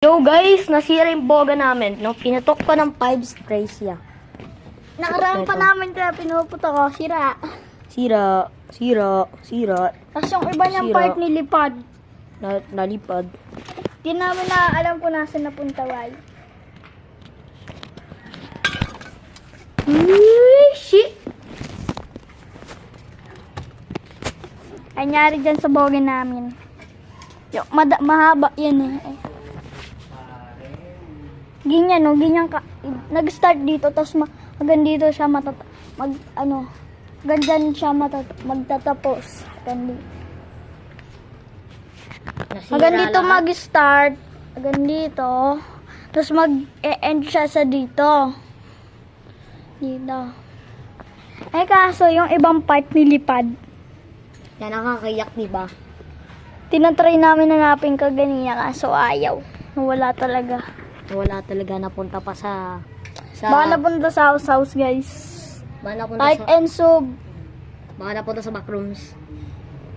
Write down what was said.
Yo guys, nasira yung boga namin, no? Pinatok ko ng 5 sprays siya. Nakaraan pa namin kaya pinuputo ko, sira. Sira. Tapos yung iba niyang Sira. part nilipad. Nalipad. Di namin na alam kung nasa napunta why. Shit! Anyari dyan sa boga namin. Yung mahaba yan eh. Ganyan no, ganyan ka. Nag-start dito, tapos hanggang dito siya ganyan siya magtatapos. Hanggang dito mag-start, hanggang dito, tapos mag-end siya sa dito. Dito. Eh kaso, yung ibang part nilipad. Yan, nakakayak, diba? Tinatry namin hanapin kaganina, kaso ayaw. Wala talaga. Wala talaga napunta pa sa Baka napunta sa house guys. baka napunta Type sa and sub. baka napunta sa backrooms.